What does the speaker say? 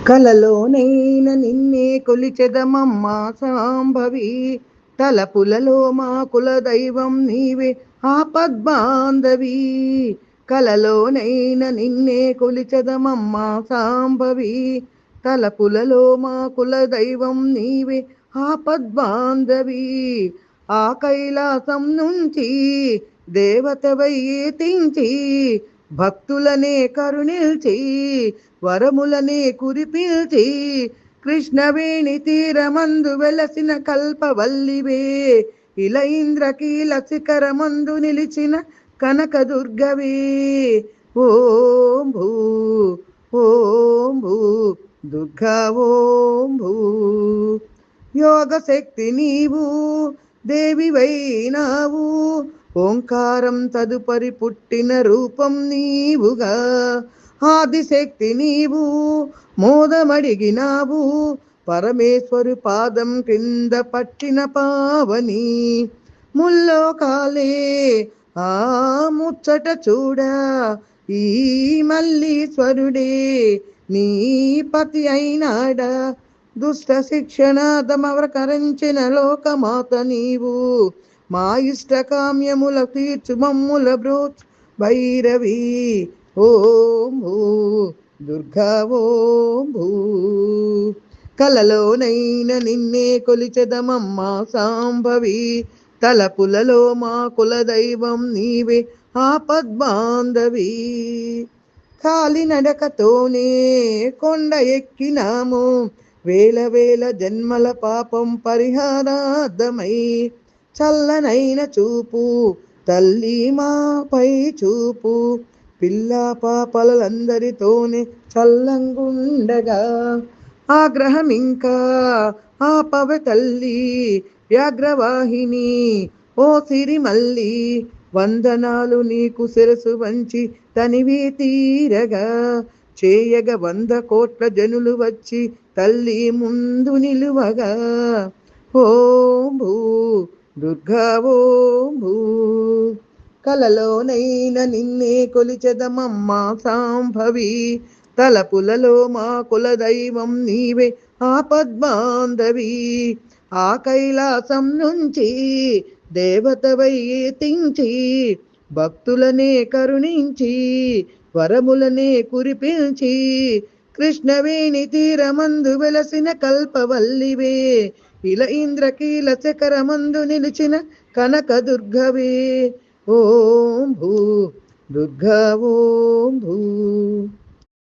కలలోనైన నిన్నే కొలిచెదమమ్మా సాంభవి, తలపులలో మా కుల దైవం నీవే ఆపద్బాంధవి. కలలోనైన నిన్నే కొలిచెదమమ్మా సాంభవి, తలపులలో మా కుల దైవం నీవే ఆపద్బాంధవి. ఆ కైలాసం నుంచి దేవతవై తించి, భక్తులనే కరుణిల్చి వరములనే కురిపిల్చి, కృష్ణవేణి తీరమందు వెలసిన కల్పవల్లివే, ఇల ఇంద్రకీల శిఖరమందు నిలిచిన కనకదుర్గవే. ఓం భూ ఓం భూ దుర్గా ఓం భూ. యోగ శక్తి నీవు దేవివైనావు, ఓంకారం తదుపరి పుట్టిన రూపం నీవుగా. ఆదిశక్తి నీవు మోదమడిగినావు, పరమేశ్వరు పాదం క్రింద పట్టిన పావని. ముల్లోకాలే ఆ ముచ్చట చూడా, ఈ మల్లీశ్వరుడే నీ పతి అయినాడా. దుష్ట శిక్షణ దమవకరించిన లోకమాత నీవు, మా ఇష్టకామ్యముల తీర్చు మమ్ముల బ్రోచ్ భైరవి. ఓం భూ దుర్గా ఓం భూ. కలలోనైన నిన్నే కొలిచెదమమ్మా సాంభవి, తలపులలో మా కుల దైవం నీవే ఆపద్బాంధవి. కాలినడకతోనే కొండ ఎక్కినాము, వేల వేల జన్మల పాపం పరిహారార్థమై. చల్లనైన చూపు తల్లి మాపై చూపు, పిల్ల పాపలందరితోనే చల్లంగుండగా. ఆగ్రహం ఇంకా ఆపవ తల్లి వ్యాఘ్రవాహిని, ఓ సిరిమల్లి వందనాలు నీకు శిరసు వంచి తనివి తీరగా. చేయగ 100 కోట్ల జనులు వచ్చి తల్లి ముందు నిలువగా. ఓం భూ దుర్గా ఓం భూ. కలలోనైన నిన్నే కొలిచెదమమ్మా సాంభవి, తలపులలో మా కుల దైవం నీవే ఆపద్బాంధవి. ఆ కైలాసం నుంచి దేవతవై తించి, భక్తులనే కరుణించి వరములనే కురిపిల్చి, కృష్ణవేణి తీరమందు వెలసిన కల్పవల్లివే, ఇల ఇంద్రకీల శిఖరమందు నిలిచిన కనకదుర్గవే. ఓం భూ దుర్గా ఓం భూ.